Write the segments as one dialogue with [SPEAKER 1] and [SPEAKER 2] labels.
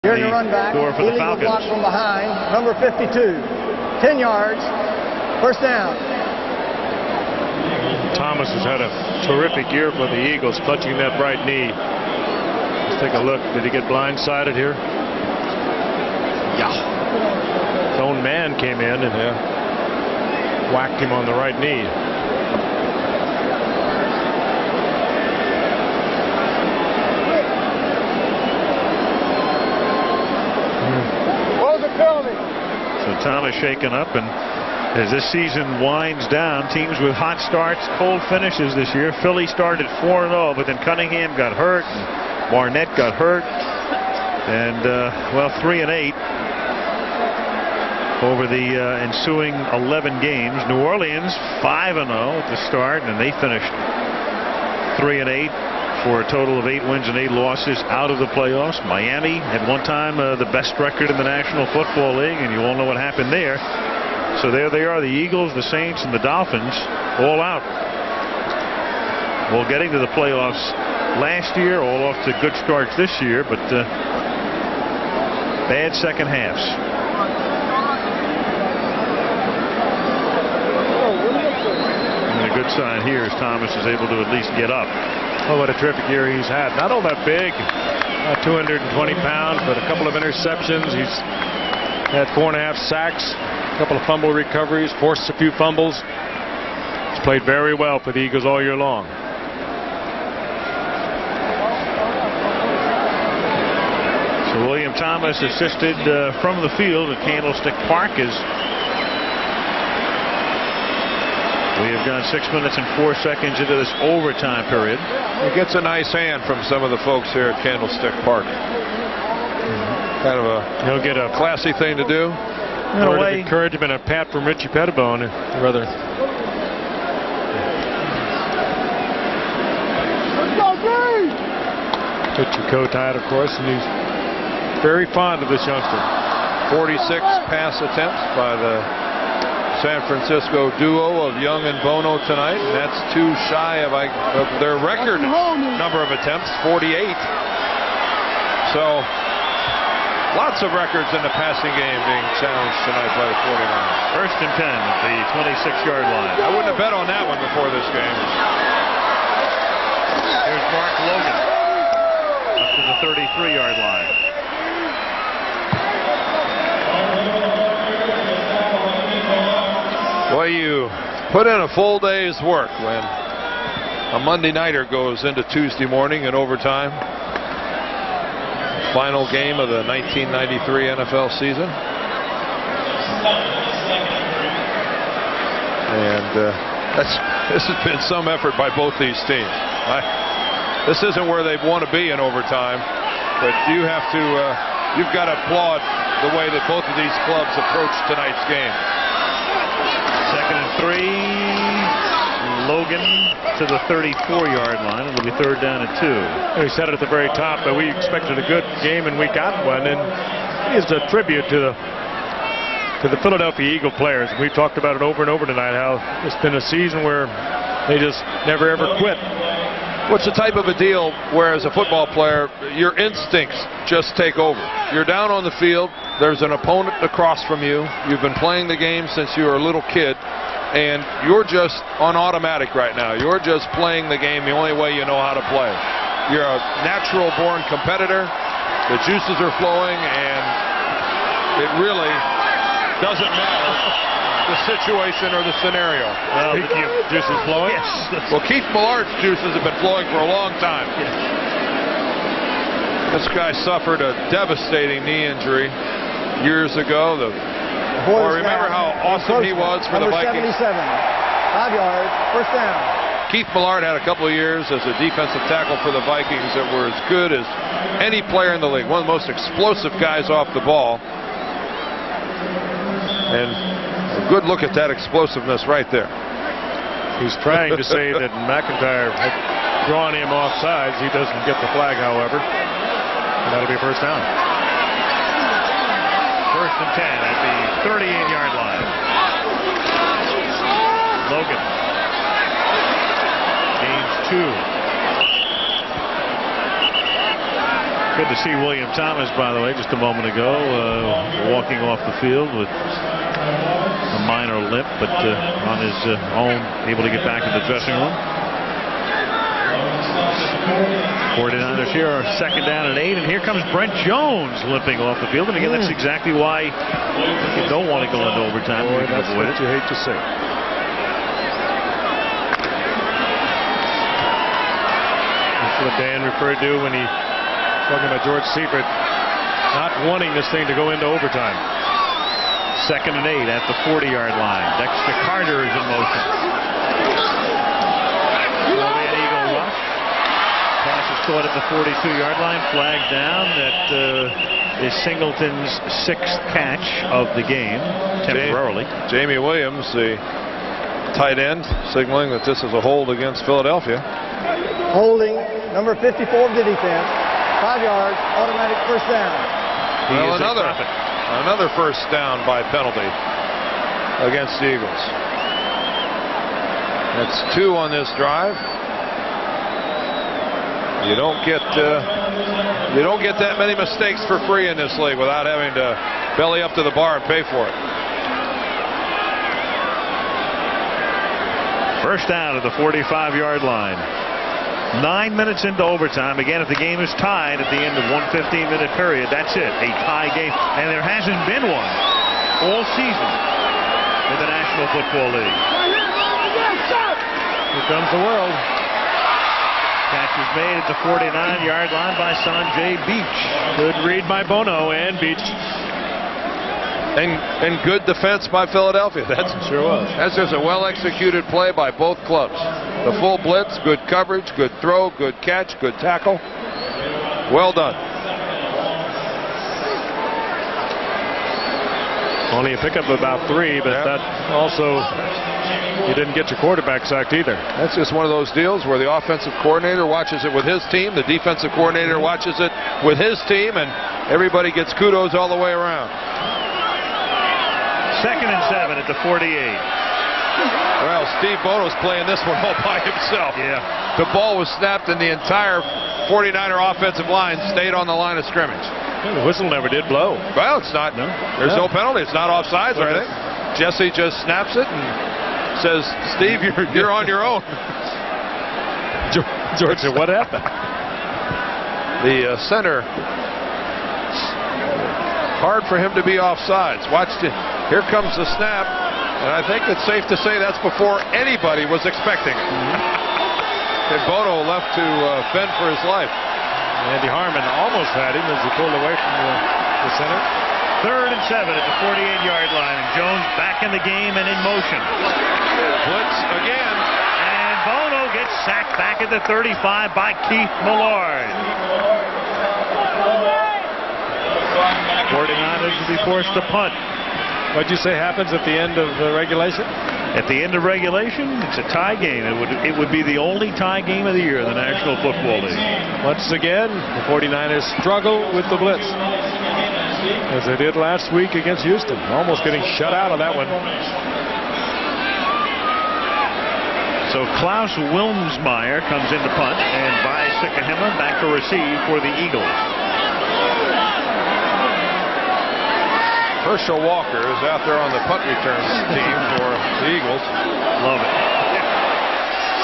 [SPEAKER 1] Here's the run back.
[SPEAKER 2] Score for the
[SPEAKER 1] Illegal
[SPEAKER 2] Falcons.
[SPEAKER 1] block from behind. Number 52. 10 yards. First down.
[SPEAKER 3] Thomas has had a terrific year for the Eagles, clutching that right knee. Let's take a look. Did he get blindsided here? Yeah. His own man came in and whacked him on the right knee.
[SPEAKER 2] So Thomas shaken up, and as this season winds down, teams with hot starts, cold finishes this year. Philly started 4-0, but then Cunningham got hurt, and Barnett got hurt, and well, 3-8 over the ensuing 11 games. New Orleans 5-0 at the start, and they finished 3-8 for a total of 8 wins and 8 losses out of the playoffs. Miami at one time the best record in the National Football League, and you all know what happened there. So there they are, the Eagles, the Saints, and the Dolphins all out. Well, getting to the playoffs last year, all off to good starts this year, but bad second halves. And a good sign here is Thomas is able to at least get up.
[SPEAKER 3] Oh, what a terrific year he's had. Not all that big, 220 pounds, but a couple of interceptions. He's had 4.5 sacks, a couple of fumble recoveries, forced a few fumbles. He's played very well for the Eagles all year long.
[SPEAKER 2] So William Thomas assisted from the field at Candlestick Park as we have gone 6 minutes and 4 seconds into this overtime period.
[SPEAKER 4] He gets a nice hand from some of the folks here at Candlestick Park. Kind of
[SPEAKER 3] He'll get a
[SPEAKER 4] classy thing to do.
[SPEAKER 3] Word of encouragement, a pat from Richie Pettibone, rather. Richie co-tied, of course, and he's very fond of this youngster.
[SPEAKER 4] 46 pass attempts by the San Francisco duo of Young and Bono tonight, and that's too shy of their record number of attempts, 48. So lots of records in the passing game being challenged tonight by the 49ers.
[SPEAKER 2] First and 10 at the 26-yard line.
[SPEAKER 4] I wouldn't have bet on that one before this game.
[SPEAKER 2] Here's Mark Logan up to the 33-yard line.
[SPEAKER 4] Well, you put in a full day's work when a Monday nighter goes into Tuesday morning in overtime. Final game of the 1993 NFL season. And this has been some effort by both these teams. This isn't where they want to be in overtime, but you have to, you've got to applaud the way that both of these clubs approached tonight's game.
[SPEAKER 2] 2nd and 3. Logan to the 34-yard line. It'll be 3rd down and 2.
[SPEAKER 3] We said it at the very top that we expected a good game, and we got one. And it's a tribute to the Philadelphia Eagle players. We've talked about it over and over tonight, how it's been a season where they just never ever quit.
[SPEAKER 4] What's the type of a deal where, as a football player, your instincts just take over? You're down on the field. There's an opponent across from you. You've been playing the game since you were a little kid, and you're just on automatic right now. You're just playing the game the only way you know how to play. You're a natural-born competitor. The juices are flowing, and it really doesn't matter the situation or the scenario.
[SPEAKER 3] Well, juices flowing?
[SPEAKER 2] Yes.
[SPEAKER 4] Well, Keith Millard's juices have been flowing for a long time.
[SPEAKER 2] Yes.
[SPEAKER 4] This guy suffered a devastating knee injury years ago. Remember how awesome he was for the Vikings?
[SPEAKER 1] Number 77. 5 yards. First down.
[SPEAKER 4] Keith Millard had a couple of years as a defensive tackle for the Vikings that were as good as any player in the league. One of the most explosive guys off the ball. And a good look at that explosiveness right there.
[SPEAKER 3] He's trying to say that McIntyre had drawn him off sides. He doesn't get the flag, however. And that'll be a first down.
[SPEAKER 2] 1st and 10 at the 38-yard line. Logan gains 2. Good to see William Thomas, by the way, just a moment ago, walking off the field with a minor limp, but on his own, able to get back to the dressing room. 49ers here are second down and 8, and here comes Brent Jones limping off the field. And again, that's exactly why you don't want to go into overtime.
[SPEAKER 3] Boy, that's what you hate to see. That's what Dan referred to when he talking about George Seifert not wanting this thing to go into overtime.
[SPEAKER 2] Second and 8 at the 40-yard line. Dexter Carter is in motion. Four-man Eagle rush. Pass is caught at the 42-yard line. Flag down. That is Singleton's 6th catch of the game, temporarily.
[SPEAKER 4] Jamie Williams, the tight end, signaling that this is a hold against Philadelphia.
[SPEAKER 1] Holding number 54 of the defense. 5 yards, automatic first down.
[SPEAKER 4] Well, another first down by penalty against the Eagles. That's 2 on this drive. You don't get that many mistakes for free in this league without having to belly up to the bar and pay for it.
[SPEAKER 2] First down at the 45-yard line. 9 minutes into overtime. Again, if the game is tied at the end of one 15-minute period, that's it. A tie game. And there hasn't been one all season in the National Football League.
[SPEAKER 3] Here comes the world.
[SPEAKER 2] Catch is made at the 49-yard line by Sanjay Beach.
[SPEAKER 3] Good read by Bono and Beach.
[SPEAKER 4] And good defense by Philadelphia. That's
[SPEAKER 3] sure was.
[SPEAKER 4] That's just a well-executed play by both clubs. The full blitz, good coverage, good throw, good catch, good tackle. Well done.
[SPEAKER 3] Only a pickup of about 3, but that also, you didn't get your quarterback sacked either.
[SPEAKER 4] That's just one of those deals where the offensive coordinator watches it with his team, the defensive coordinator watches it with his team, and everybody gets kudos all the way around.
[SPEAKER 2] Second and 7 at the 48.
[SPEAKER 4] Well, Steve Bono's playing this one all by himself.
[SPEAKER 2] Yeah.
[SPEAKER 4] The ball was snapped and the entire 49er offensive line stayed on the line of scrimmage.
[SPEAKER 3] The whistle never did blow.
[SPEAKER 4] Well, it's not. No. There's no penalty. It's not offsides or anything. Jesse just snaps it and says, Steve, you're on your own.
[SPEAKER 3] George said, what happened?
[SPEAKER 4] The center, hard for him to be offsides. Watch it. Here comes the snap, and I think it's safe to say that's before anybody was expecting it. And Bono left to fend for his life.
[SPEAKER 3] Andy Harmon almost had him as he pulled away from the center.
[SPEAKER 2] Third and 7 at the 48-yard line, and Jones back in the game and in motion.
[SPEAKER 4] Blitz again.
[SPEAKER 2] And Bono gets sacked back at the 35 by Keith Millard. 49ers will be forced to punt.
[SPEAKER 3] What'd you say happens at the end of regulation?
[SPEAKER 2] At the end of regulation, it's a tie game. It would be the only tie game of the year in the National Football League.
[SPEAKER 3] Once again, the 49ers struggle with the blitz, as they did last week against Houston. Almost getting shut out of that one.
[SPEAKER 2] So Klaus Wilmsmeyer comes in to punt, and Vi Sikahema back to receive for the Eagles.
[SPEAKER 4] Herschel Walker is out there on the punt return team for the Eagles.
[SPEAKER 2] Love it.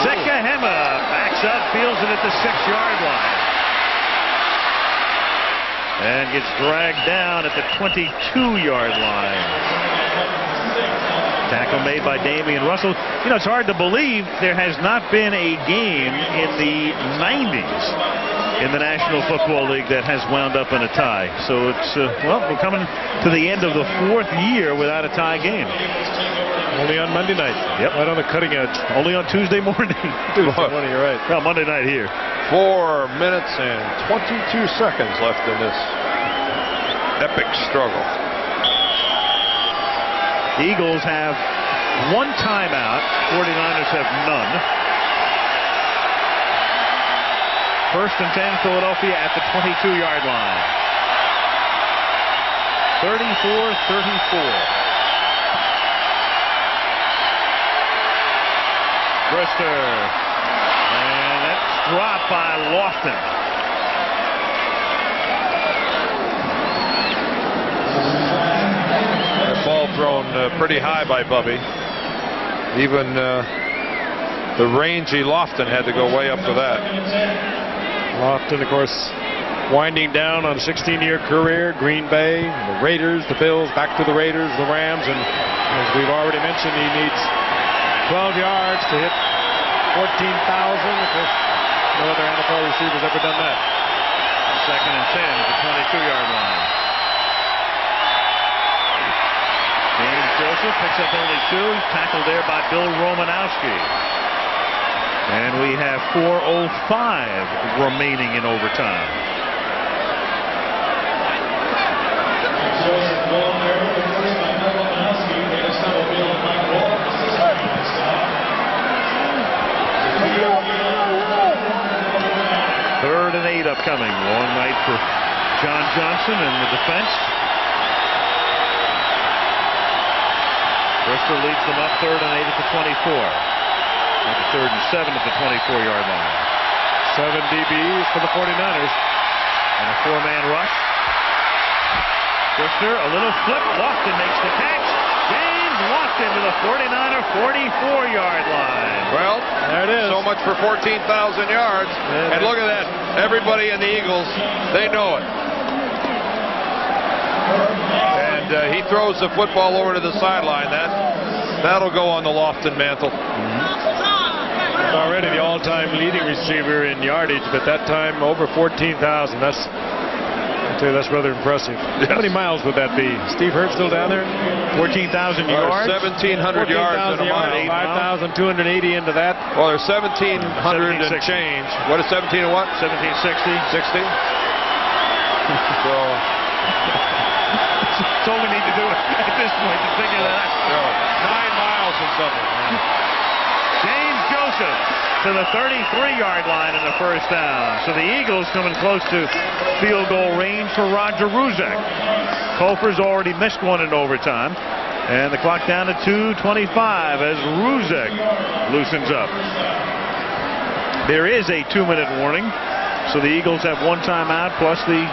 [SPEAKER 2] Sikahema backs up, fields it at the 6-yard line. And gets dragged down at the 22-yard line. Tackle made by Damian Russell. You know, it's hard to believe there has not been a game in the 90s in the National Football League that has wound up in a tie. So it's, well, we're coming to the end of the 4th year without a tie game.
[SPEAKER 3] Only on Monday night.
[SPEAKER 2] Yep.
[SPEAKER 3] Right on the cutting edge.
[SPEAKER 2] Only on Tuesday morning.
[SPEAKER 3] Tuesday morning, you're right.
[SPEAKER 2] Well, Monday night here.
[SPEAKER 4] 4 minutes and 22 seconds left in this epic struggle.
[SPEAKER 2] The Eagles have 1 timeout. 49ers have none. First and 10, Philadelphia at the 22-yard line. 34-34. Brister. And that's dropped by Lofton.
[SPEAKER 4] pretty high by Bubby. Even the rangy Lofton had to go way up for that.
[SPEAKER 3] Lofton, of course, winding down on a 16-year career. Green Bay, the Raiders, the Bills, back to the Raiders, the Rams, and as we've already mentioned, he needs 12 yards to hit 14,000. Of course, no other NFL receiver's ever done that.
[SPEAKER 2] 2nd and 10 at the 22-yard line. James Joseph picks up only 2. Tackled there by Bill Romanowski. And we have 4:05 remaining in overtime. Third and 8 upcoming. Long night for John Johnson and the defense. Bristol leads them up 3rd and 8 at the 24. At the 3rd and 7 at the 24-yard line.
[SPEAKER 3] 7 DBs for the 49ers.
[SPEAKER 2] And a 4-man rush. Brister, a little flip. Lofton makes the catch. James Lofton to the 49er 44-yard line.
[SPEAKER 4] Well,
[SPEAKER 3] there it is.
[SPEAKER 4] So much for 14,000 yards. And look at that. Everybody in the Eagles, they know it. And he throws the football over to the sideline. That'll go on the Lofton mantle.
[SPEAKER 3] Already the all-time leading receiver in yardage, but that time over 14,000. That's rather impressive.
[SPEAKER 4] Yes.
[SPEAKER 3] How many miles would that be? Steve Hurt still down there?
[SPEAKER 2] 14,000 yards.
[SPEAKER 4] 1,700 yards in a mile.
[SPEAKER 3] 5,280 into that.
[SPEAKER 4] Well, there's 1,700 and change. What is 17 and what?
[SPEAKER 2] 1760.
[SPEAKER 4] 60. So
[SPEAKER 2] that's all we need to do at this point to figure that out.
[SPEAKER 4] 9 miles and something.
[SPEAKER 2] James Joseph to the 33-yard line in the first down. So the Eagles coming close to field goal range for Roger Ruzek. Kofer's already missed one in overtime. And the clock down to 2:25 as Ruzek loosens up. There is a 2-minute warning. So the Eagles have 1 timeout plus the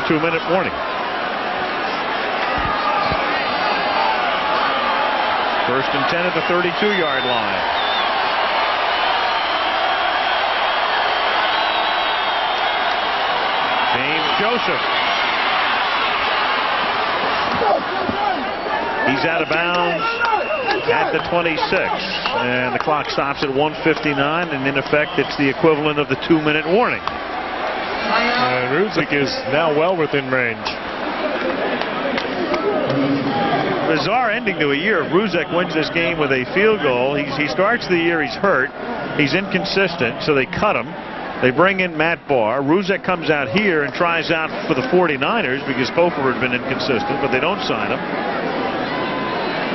[SPEAKER 2] 2-minute warning. First and 10 at the 32-yard line. James Joseph. He's out of bounds at the 26. And the clock stops at 1:59. And in effect, it's the equivalent of the 2-minute warning.
[SPEAKER 3] Ruzek is now well within range.
[SPEAKER 2] Bizarre ending to a year. Ruzek wins this game with a field goal. He starts the year, he's hurt. He's inconsistent, so they cut him. They bring in Matt Barr. Ruzek comes out here and tries out for the 49ers because Kofer had been inconsistent, but they don't sign him.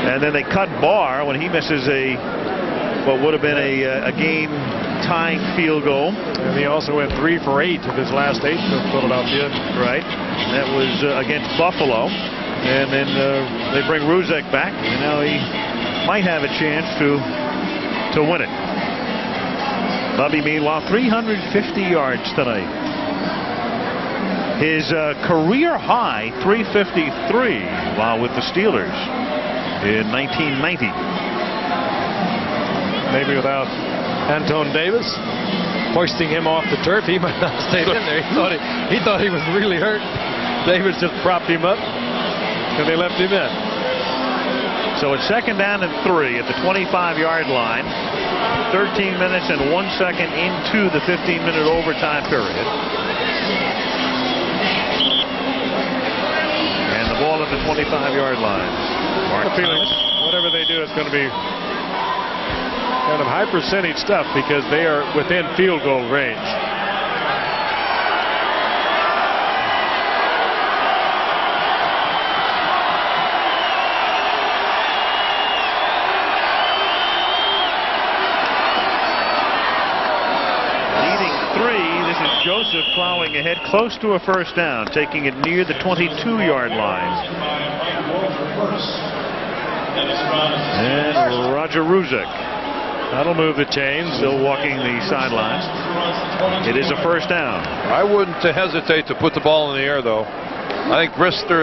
[SPEAKER 2] And then they cut Barr when he misses what would have been a game-tying field goal.
[SPEAKER 3] And he also went 3 for 8 of his last 8 for Philadelphia.
[SPEAKER 2] Right. That was against Buffalo. And then they bring Ruzek back, and now he might have a chance to win it. Bubby, meanwhile, 350 yards tonight. His career high, 353, while with the Steelers in 1990.
[SPEAKER 3] Maybe without Anton Davis hoisting him off the turf, he might not stay in there. He thought he was really hurt. Davis just propped him up. And they left him in.
[SPEAKER 2] So it's 2nd down and 3 at the 25-yard line. 13 minutes and 1 second into the 15-minute overtime period. And the ball at the 25-yard line.
[SPEAKER 3] Mark Felix, whatever they do, it's going to be kind of high percentage stuff because they are within field goal range.
[SPEAKER 2] Joseph plowing ahead close to a first down, taking it near the 22-yard line. And Roger Ruzek.
[SPEAKER 3] That'll move the chains.
[SPEAKER 2] Still walking the sidelines. It is a first down.
[SPEAKER 4] I wouldn't hesitate to put the ball in the air, though. I think Brister